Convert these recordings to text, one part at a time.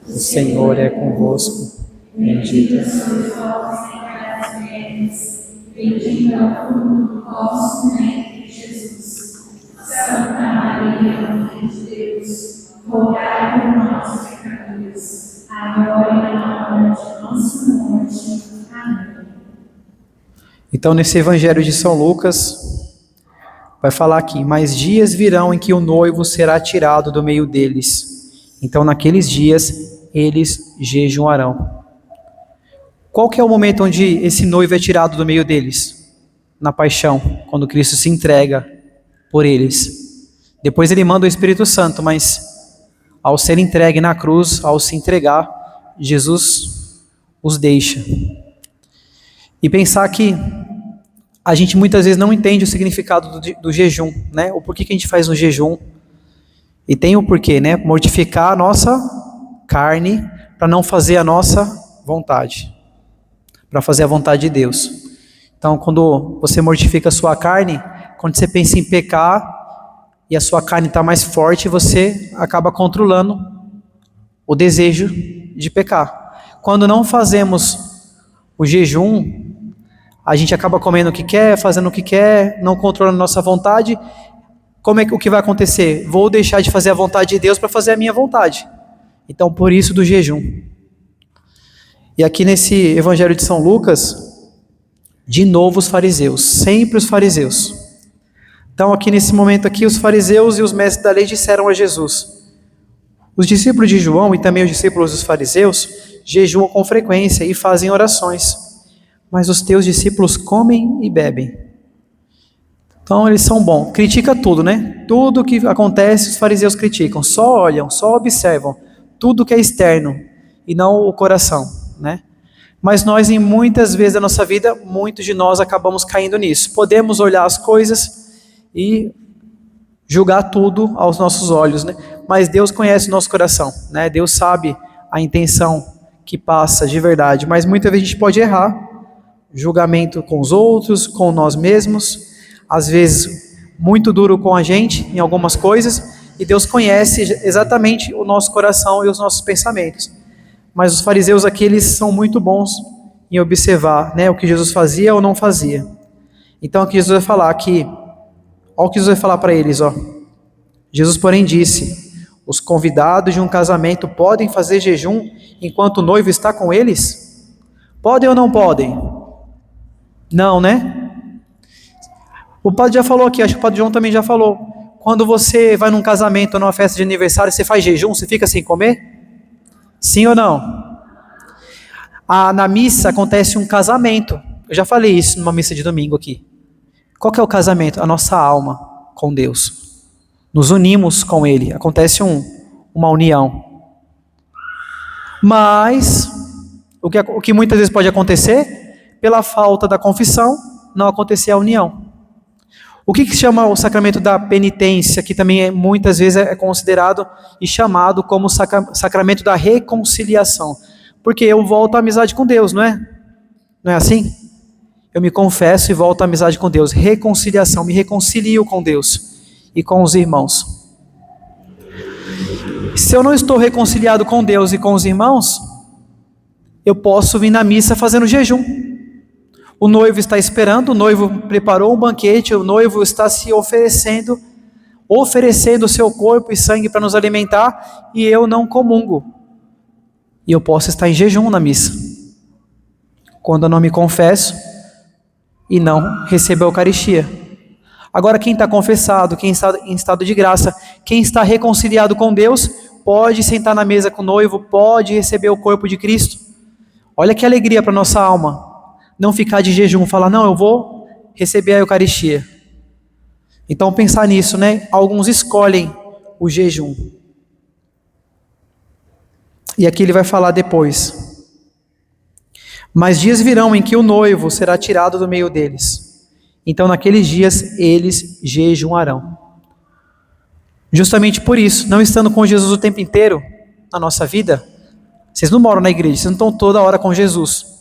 O Senhor é convosco. Bendita sois vós entre as mulheres, bendito é o fruto do vosso ventre, Jesus. Santa Maria, Mãe de Deus, rogai por nós, pecadores, agora e na hora de nossa morte. Amém. Então, nesse Evangelho de São Lucas, vai falar aqui: mas dias virão em que o noivo será tirado do meio deles. Então, naqueles dias, eles jejuarão. Qual que é o momento onde esse noivo é tirado do meio deles? Na paixão, quando Cristo se entrega por eles. Depois ele manda o Espírito Santo, mas ao ser entregue na cruz, ao se entregar, Jesus os deixa. E pensar que a gente muitas vezes não entende o significado do jejum, né? O porquê que a gente faz um jejum. E tem o porquê, né? Mortificar a nossa carne para não fazer a nossa vontade, para fazer a vontade de Deus. Então, quando você mortifica a sua carne, quando você pensa em pecar e a sua carne está mais forte, você acaba controlando o desejo de pecar. Quando não fazemos o jejum, a gente acaba comendo o que quer, fazendo o que quer, não controlando a nossa vontade. O que vai acontecer? Vou deixar de fazer a vontade de Deus para fazer a minha vontade. Então, por isso do jejum. E aqui nesse Evangelho de São Lucas, de novo os fariseus, sempre os fariseus. Então, aqui nesse momento aqui, os fariseus e os mestres da lei disseram a Jesus: os discípulos de João e também os discípulos dos fariseus jejuam com frequência e fazem orações, mas os teus discípulos comem e bebem. Então, eles são bons. Critica tudo, né? Tudo que acontece, os fariseus criticam. Só olham, só observam. Tudo que é externo e não o coração, né? Mas nós, em muitas vezes da nossa vida, muitos de nós acabamos caindo nisso. Podemos olhar as coisas e julgar tudo aos nossos olhos, né? Mas Deus conhece o nosso coração, né? Deus sabe a intenção que passa de verdade, mas muitas vezes a gente pode errar. Julgamento com os outros, com nós mesmos, às vezes muito duro com a gente em algumas coisas, e Deus conhece exatamente o nosso coração e os nossos pensamentos. Mas os fariseus aqui, eles são muito bons em observar, né, o que Jesus fazia ou não fazia. Então aqui Jesus vai falar que, olha o que Jesus vai falar para eles, ó. Jesus, porém, disse: os convidados de um casamento podem fazer jejum enquanto o noivo está com eles? Podem ou não podem? Não, né? O padre já falou aqui, acho que o padre João também já falou. Quando você vai num casamento ou numa festa de aniversário, você faz jejum, você fica sem comer? Sim ou não? Na missa acontece um casamento. Eu já falei isso numa missa de domingo aqui. Qual que é o casamento? A nossa alma com Deus. Nos unimos com Ele. Acontece uma união. Mas, o que muitas vezes pode acontecer, pela falta da confissão, não acontecer a união. O que se chama o sacramento da penitência, que também muitas vezes é considerado e chamado como sacramento da reconciliação. Porque eu volto à amizade com Deus, não é? Não é assim? Eu me confesso e volto à amizade com Deus. Reconciliação, me reconcilio com Deus e com os irmãos. Se eu não estou reconciliado com Deus e com os irmãos, eu posso vir na missa fazendo jejum. O noivo está esperando, o noivo preparou um banquete, o noivo está se oferecendo o seu corpo e sangue para nos alimentar, e eu não comungo. E eu posso estar em jejum na missa, quando eu não me confesso e não recebo a Eucaristia. Agora, quem está confessado, quem está em estado de graça, quem está reconciliado com Deus, pode sentar na mesa com o noivo, pode receber o corpo de Cristo. Olha que alegria para a nossa alma. Não ficar de jejum, falar, não, eu vou receber a Eucaristia. Então pensar nisso, né? Alguns escolhem o jejum. E aqui ele vai falar depois. Mas dias virão em que o noivo será tirado do meio deles. Então naqueles dias eles jejuarão. Justamente por isso, não estando com Jesus o tempo inteiro na nossa vida, vocês não moram na igreja, vocês não estão toda hora com Jesus.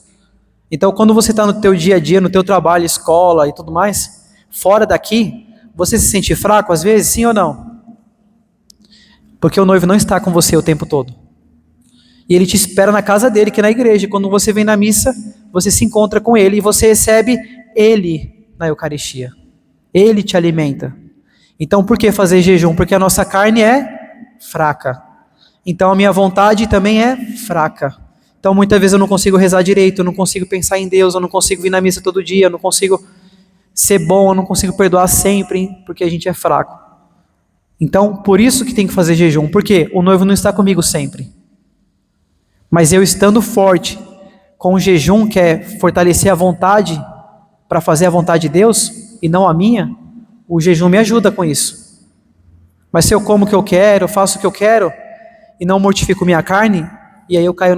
Então, quando você está no teu dia a dia, no teu trabalho, escola e tudo mais, fora daqui, você se sente fraco às vezes, sim ou não? Porque o noivo não está com você o tempo todo. E ele te espera na casa dele, que é na igreja. Quando você vem na missa, você se encontra com ele e você recebe ele na Eucaristia. Ele te alimenta. Então por que fazer jejum? Porque a nossa carne é fraca. Então a minha vontade também é fraca. Então muitas vezes eu não consigo rezar direito, eu não consigo pensar em Deus, eu não consigo vir na missa todo dia, eu não consigo ser bom, eu não consigo perdoar sempre, porque a gente é fraco. Então por isso que tem que fazer jejum, porque o noivo não está comigo sempre. Mas eu estando forte com o jejum, que é fortalecer a vontade para fazer a vontade de Deus e não a minha, o jejum me ajuda com isso. Mas se eu como o que eu quero, eu faço o que eu quero e não mortifico minha carne, e aí eu caio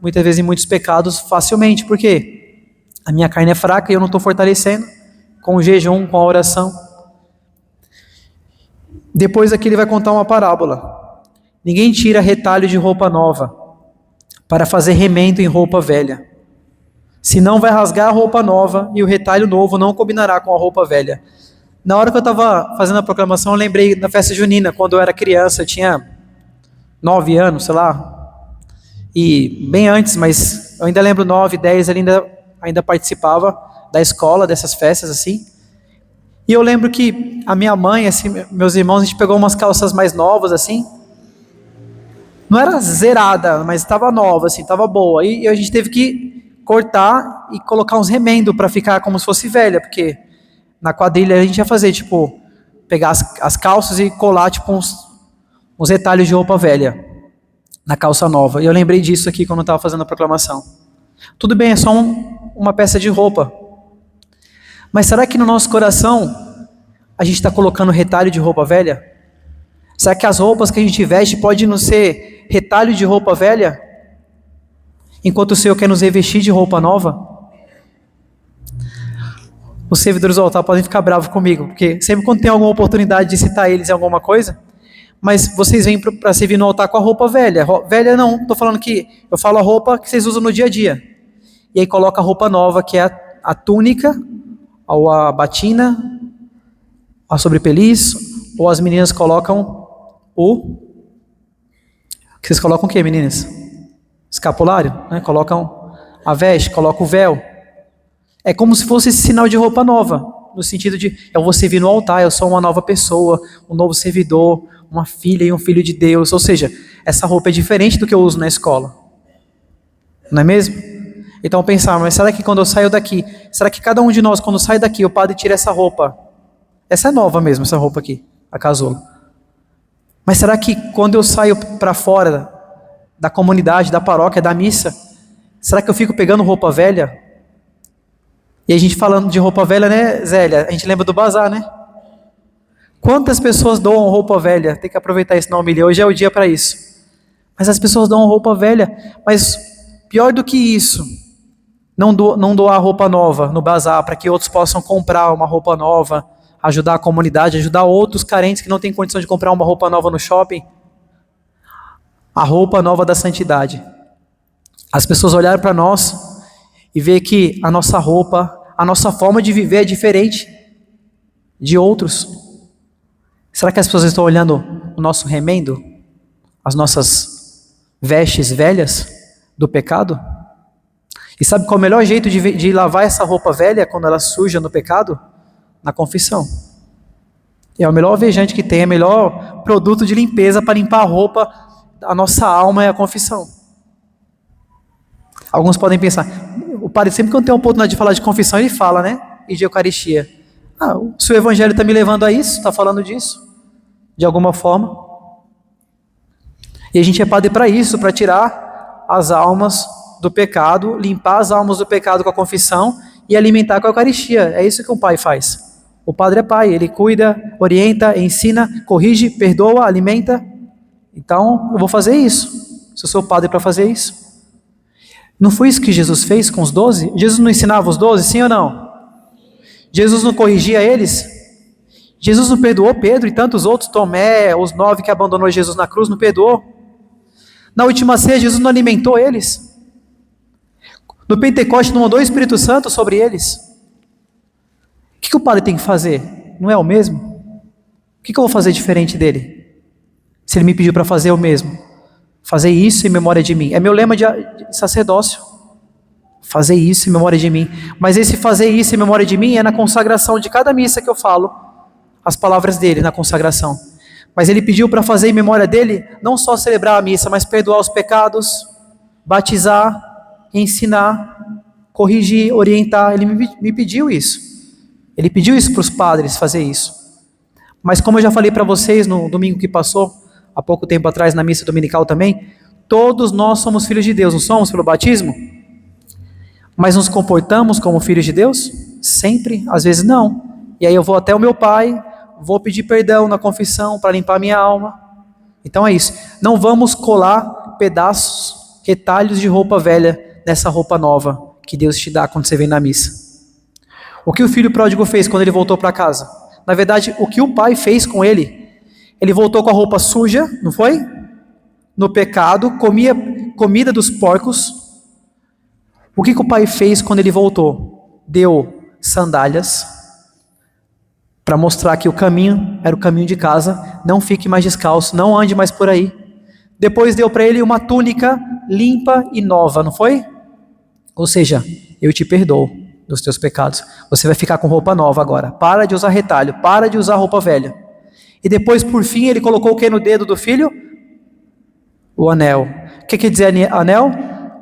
muitas vezes em muitos pecados facilmente, porque a minha carne é fraca e eu não estou fortalecendo com o jejum, com a oração. Depois aqui ele vai contar uma parábola. Ninguém tira retalho de roupa nova para fazer remendo em roupa velha. Senão vai rasgar a roupa nova e o retalho novo não combinará com a roupa velha. Na hora que eu estava fazendo a proclamação, eu lembrei da festa junina, quando eu era criança, eu tinha 9 anos, sei lá, e bem antes, mas eu ainda lembro 9, 10, ele ainda participava da escola, dessas festas assim. E eu lembro que a minha mãe, assim, meus irmãos, a gente pegou umas calças mais novas assim, não era zerada, mas estava nova, assim, estava boa. E a gente teve que cortar e colocar uns remendos para ficar como se fosse velha, porque na quadrilha a gente ia fazer, tipo, pegar as calças e colar, tipo, uns retalhos de roupa velha na calça nova. E eu lembrei disso aqui quando eu estava fazendo a proclamação. Tudo bem, é só uma peça de roupa. Mas será que no nosso coração a gente está colocando retalho de roupa velha? Será que as roupas que a gente veste podem não ser retalho de roupa velha? Enquanto o Senhor quer nos revestir de roupa nova? Os servidores do altar podem ficar bravos comigo, porque sempre quando tem alguma oportunidade de citar eles em alguma coisa, mas vocês vêm para servir no altar com a roupa velha. Velha não, estou falando que eu falo a roupa que vocês usam no dia a dia. E aí coloca a roupa nova, que é a túnica, ou a batina, a sobrepeliz, ou as meninas colocam que vocês colocam o que, meninas? Escapulário, né? Colocam a veste, colocam o véu. É como se fosse esse sinal de roupa nova, no sentido de eu vou servir no altar, eu sou uma nova pessoa, um novo servidor, uma filha e um filho de Deus. Ou seja, essa roupa é diferente do que eu uso na escola. Não é mesmo? Então pensar, mas será que quando eu saio daqui, será que cada um de nós, quando sai daqui, o padre tira essa roupa? Essa é nova mesmo, essa roupa aqui, a casulo. Mas será que quando eu saio para fora da comunidade, da paróquia, da missa, será que eu fico pegando roupa velha? E a gente falando de roupa velha, né, Zélia? A gente lembra do bazar, né? Quantas pessoas doam roupa velha? Tem que aproveitar isso na homilia, hoje é o dia para isso. Mas as pessoas doam roupa velha, mas pior do que isso, não doar roupa nova no bazar, para que outros possam comprar uma roupa nova, ajudar a comunidade, ajudar outros carentes que não têm condição de comprar uma roupa nova no shopping. A roupa nova da santidade. As pessoas olharam para nós e ver que a nossa roupa, a nossa forma de viver é diferente de outros. Será que as pessoas estão olhando o nosso remendo? As nossas vestes velhas do pecado? E sabe qual é o melhor jeito de lavar essa roupa velha quando ela suja no pecado? Na confissão. É o melhor alvejante que tem, é o melhor produto de limpeza para limpar a roupa, a nossa alma é a confissão. Alguns podem pensar, o padre sempre que tem a oportunidade de falar de confissão, ele fala, né? E de Eucaristia. Se o Evangelho está me levando a isso, está falando disso, de alguma forma. E a gente é padre para isso, para tirar as almas do pecado, limpar as almas do pecado com a confissão e alimentar com a Eucaristia. É isso que um pai faz. O padre é pai, ele cuida, orienta, ensina, corrige, perdoa, alimenta. Então, eu vou fazer isso. Se eu sou padre para fazer isso. Não foi isso que Jesus fez com os 12? Jesus não ensinava os 12, sim ou não? Jesus não corrigia eles? Jesus não perdoou Pedro e tantos outros, Tomé, os 9 que abandonou Jesus na cruz, não perdoou? Na última ceia, Jesus não alimentou eles? No Pentecoste, não mandou o Espírito Santo sobre eles? O que o padre tem que fazer? Não é o mesmo? O que eu vou fazer diferente dele? Se ele me pediu para fazer o mesmo. Fazer isso em memória de mim. É meu lema de sacerdócio. Fazer isso em memória de mim. Mas esse fazer isso em memória de mim é na consagração de cada missa que eu falo, as palavras dele na consagração. Mas ele pediu para fazer em memória dele, não só celebrar a missa, mas perdoar os pecados, batizar, ensinar, corrigir, orientar. Ele me pediu isso. Ele pediu isso para os padres, fazer isso. Mas como eu já falei para vocês no domingo que passou, há pouco tempo atrás na missa dominical também, todos nós somos filhos de Deus, não somos pelo batismo? Mas nos comportamos como filhos de Deus? Sempre? Às vezes não. E aí eu vou até o meu pai, vou pedir perdão na confissão para limpar minha alma. Então é isso. Não vamos colar pedaços, retalhos de roupa velha nessa roupa nova que Deus te dá quando você vem na missa. O que o filho pródigo fez quando ele voltou para casa? Na verdade, o que o pai fez com ele? Ele voltou com a roupa suja, não foi? No pecado, comia comida dos porcos. O que o pai fez quando ele voltou? Deu sandálias para mostrar que o caminho era o caminho de casa. Não fique mais descalço, não ande mais por aí. Depois deu para ele uma túnica limpa e nova, não foi? Ou seja, eu te perdoo dos teus pecados. Você vai ficar com roupa nova agora. Para de usar retalho, para de usar roupa velha. E depois, por fim, ele colocou o que no dedo do filho? O anel. O que quer dizer anel?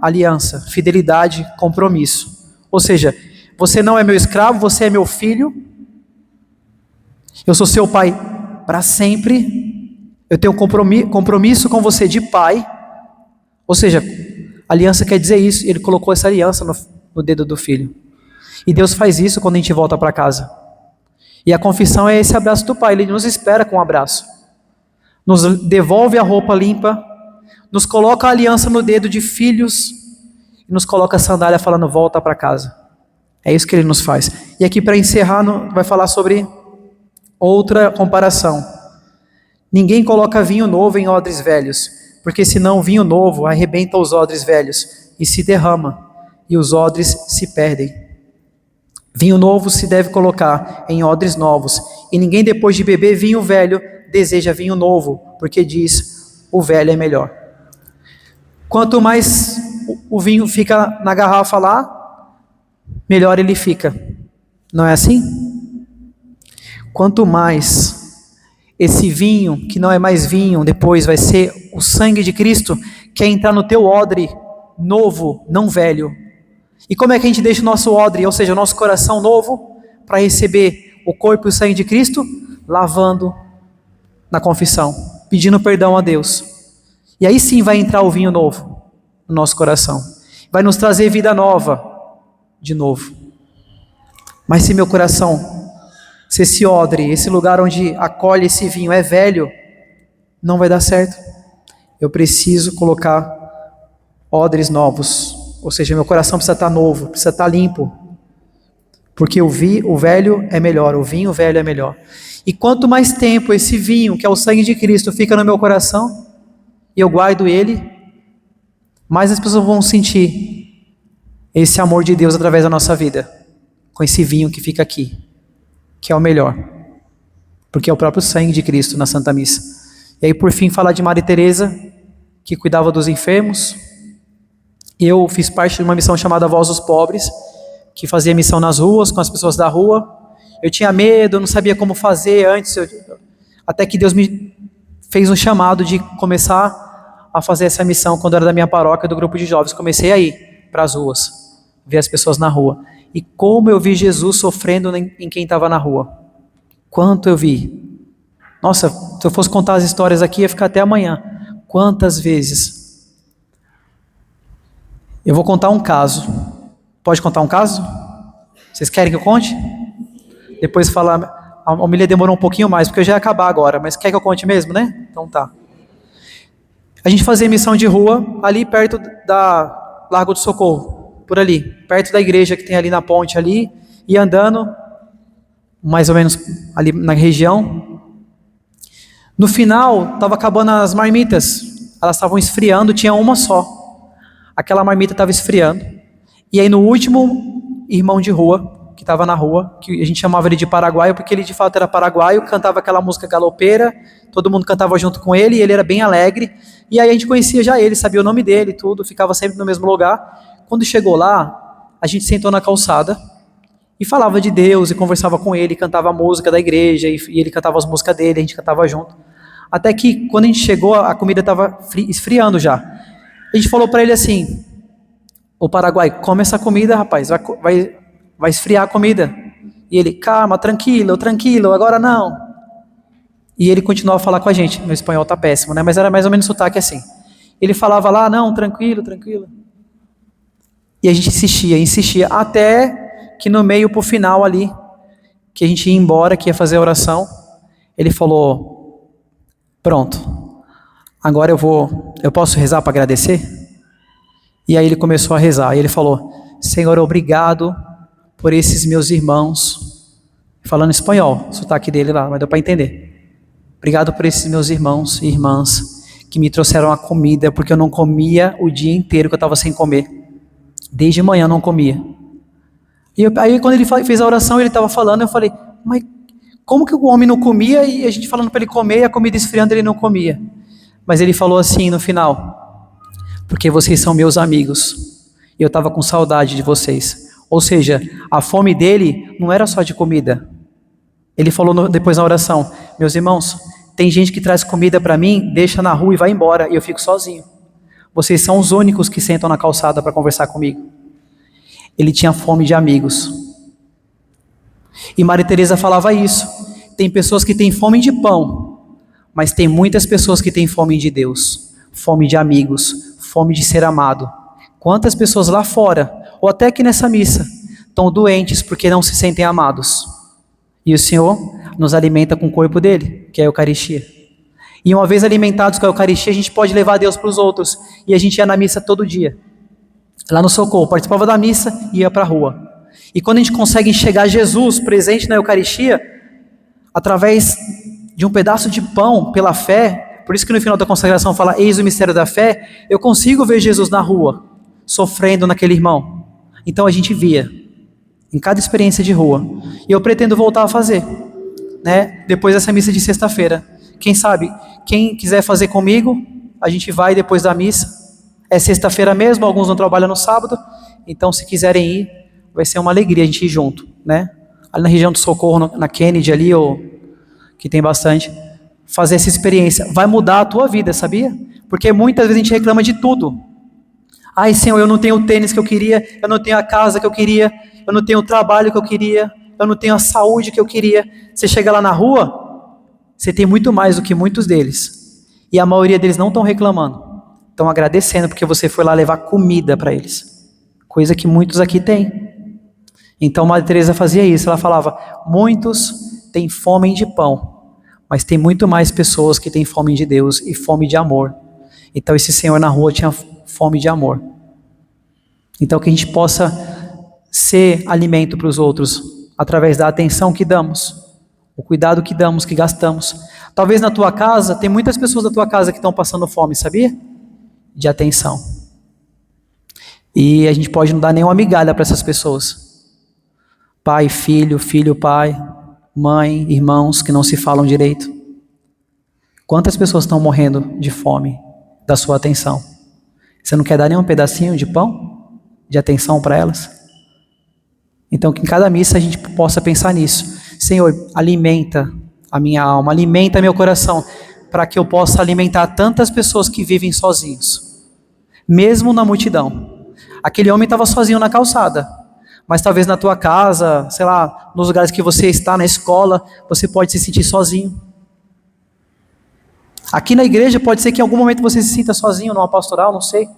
Aliança, fidelidade, compromisso. Ou seja, você não é meu escravo, você é meu filho. Eu sou seu pai para sempre. Eu tenho compromisso com você de pai. Ou seja, aliança quer dizer isso. Ele colocou essa aliança no dedo do filho. E Deus faz isso quando a gente volta para casa. E a confissão é esse abraço do pai. Ele nos espera com um abraço. Nos devolve a roupa limpa. Nos coloca a aliança no dedo de filhos. E nos coloca a sandália falando, volta para casa. É isso que ele nos faz. E aqui para encerrar, vai falar sobre outra comparação. Ninguém coloca vinho novo em odres velhos, porque senão o vinho novo arrebenta os odres velhos e se derrama, e os odres se perdem. Vinho novo se deve colocar em odres novos, e ninguém depois de beber vinho velho deseja vinho novo, porque diz, o velho é melhor. Quanto mais o vinho fica na garrafa lá, melhor ele fica. Não é assim? Quanto mais esse vinho, que não é mais vinho, depois vai ser o sangue de Cristo, quer entrar no teu odre novo, não velho. E como é que a gente deixa o nosso odre, ou seja, o nosso coração novo, para receber o corpo e o sangue de Cristo? Lavando na confissão, pedindo perdão a Deus. E aí sim vai entrar o vinho novo no nosso coração. Vai nos trazer vida nova, de novo. Mas se meu coração, se esse odre, esse lugar onde acolhe esse vinho é velho, não vai dar certo. Eu preciso colocar odres novos. Ou seja, meu coração precisa estar novo, precisa estar limpo. Porque o velho é melhor, o vinho velho é melhor. E quanto mais tempo esse vinho, que é o sangue de Cristo, fica no meu coração, e eu guardo ele, mais as pessoas vão sentir esse amor de Deus através da nossa vida, com esse vinho que fica aqui, que é o melhor, porque é o próprio sangue de Cristo na Santa Missa. E aí por fim falar de Maria Teresa, que cuidava dos enfermos. Eu fiz parte de uma missão chamada Voz dos Pobres, que fazia missão nas ruas, com as pessoas da rua. Eu tinha medo, não sabia como fazer antes, até que Deus me fez um chamado de começar a fazer essa missão quando eu era da minha paróquia, do grupo de jovens. Comecei a ir para as ruas, ver as pessoas na rua. E como eu vi Jesus sofrendo em quem estava na rua. Quanto eu vi. Nossa, se eu fosse contar as histórias aqui, ia ficar até amanhã. Quantas vezes. Eu vou contar um caso. Pode contar um caso? Vocês querem que eu conte? Depois falar. A homilia demorou um pouquinho mais, porque eu já ia acabar agora. Mas quer que eu conte mesmo, né? Então tá. A gente fazia missão de rua, ali perto da Largo do Socorro. Por ali, perto da igreja que tem ali na ponte ali, e andando, mais ou menos ali na região. No final, estava acabando as marmitas, elas estavam esfriando, tinha uma só. Aquela marmita estava esfriando, e aí no último irmão de rua, que estava na rua, que a gente chamava ele de paraguaio, porque ele de fato era paraguaio, cantava aquela música galopeira, todo mundo cantava junto com ele, e ele era bem alegre, e aí a gente conhecia já ele, sabia o nome dele, tudo, ficava sempre no mesmo lugar. Quando chegou lá, a gente sentou na calçada, e falava de Deus, e conversava com ele, cantava a música da igreja, e ele cantava as músicas dele, a gente cantava junto. Até que, quando a gente chegou, a comida estava esfriando já. A gente falou para ele assim: ô Paraguai, come essa comida, rapaz, vai esfriar a comida. E ele: calma, tranquilo, agora não. E ele continuava a falar com a gente. Meu espanhol tá péssimo, né? Mas era mais ou menos sotaque assim. Ele falava lá: não, tranquilo. E a gente insistia, até que no meio pro final ali, que a gente ia embora, que ia fazer a oração, ele falou: pronto, agora eu posso rezar para agradecer? E aí ele começou a rezar, e ele falou: Senhor, obrigado por esses meus irmãos, falando espanhol, o sotaque dele lá, mas deu para entender. Obrigado por esses meus irmãos e irmãs que me trouxeram a comida, porque eu não comia o dia inteiro que eu estava sem comer. Desde manhã eu não comia. E aí quando ele fez a oração, ele estava falando, eu falei: mas como que o homem não comia e a gente falando para ele comer e a comida esfriando ele não comia? Mas ele falou assim no final: porque vocês são meus amigos, e eu estava com saudade de vocês. Ou seja, a fome dele não era só de comida. Ele falou depois na oração: meus irmãos, tem gente que traz comida para mim, deixa na rua e vai embora, e eu fico sozinho. Vocês são os únicos que sentam na calçada para conversar comigo. Ele tinha fome de amigos. E Maria Teresa falava isso: tem pessoas que têm fome de pão, mas tem muitas pessoas que têm fome de Deus, fome de amigos, fome de ser amado. Quantas pessoas lá fora, ou até aqui nessa missa, estão doentes porque não se sentem amados. E o Senhor nos alimenta com o corpo dele, que é a Eucaristia. E uma vez alimentados com a Eucaristia, a gente pode levar Deus para os outros. E a gente ia na missa todo dia. Lá no Socorro, participava da missa e ia para a rua. E quando a gente consegue enxergar Jesus presente na Eucaristia, através de um pedaço de pão, pela fé, por isso que no final da consagração fala: eis o mistério da fé, eu consigo ver Jesus na rua, sofrendo naquele irmão. Então a gente via, em cada experiência de rua. E eu pretendo voltar a fazer, né? Depois dessa missa de sexta-feira. Quem sabe, quem quiser fazer comigo, a gente vai depois da missa. É sexta-feira mesmo, alguns não trabalham no sábado, então se quiserem ir, vai ser uma alegria a gente ir junto, né? Ali na região do Socorro, na Kennedy ali, que tem bastante, fazer essa experiência. Vai mudar a tua vida, sabia? Porque muitas vezes a gente reclama de tudo. Ai, Senhor, eu não tenho o tênis que eu queria, eu não tenho a casa que eu queria, eu não tenho o trabalho que eu queria, eu não tenho a saúde que eu queria. Você chega lá na rua, você tem muito mais do que muitos deles. E a maioria deles não estão reclamando. Estão agradecendo porque você foi lá levar comida para eles. Coisa que muitos aqui têm. Então Maria Teresa fazia isso. Ela falava: muitos têm fome de pão, mas tem muito mais pessoas que têm fome de Deus e fome de amor. Então esse senhor na rua tinha fome de amor. Então que a gente possa ser alimento para os outros através da atenção que damos, o cuidado que damos, que gastamos. Talvez na tua casa, tem muitas pessoas da tua casa que estão passando fome, sabia? De atenção. E a gente pode não dar nenhuma migalha para essas pessoas. Pai, filho, pai, mãe, irmãos que não se falam direito. Quantas pessoas estão morrendo de fome da sua atenção? Você não quer dar nenhum pedacinho de pão, de atenção para elas? Então que em cada missa a gente possa pensar nisso. Senhor, alimenta a minha alma, alimenta meu coração, para que eu possa alimentar tantas pessoas que vivem sozinhos, mesmo na multidão. Aquele homem estava sozinho na calçada, mas talvez na tua casa, sei lá, nos lugares que você está, na escola, você pode se sentir sozinho. Aqui na igreja pode ser que em algum momento você se sinta sozinho, numa pastoral, não sei.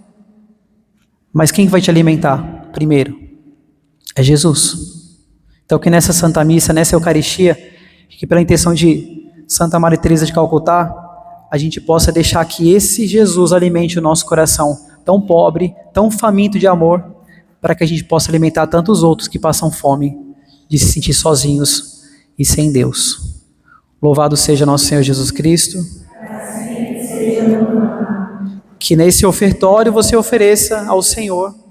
Mas quem vai te alimentar primeiro? É Jesus. Então que nessa Santa Missa, nessa Eucaristia, que pela intenção de Santa Maria Teresa de Calcutá, a gente possa deixar que esse Jesus alimente o nosso coração, tão pobre, tão faminto de amor, para que a gente possa alimentar tantos outros que passam fome, de se sentir sozinhos e sem Deus. Louvado seja nosso Senhor Jesus Cristo. Que nesse ofertório você ofereça ao Senhor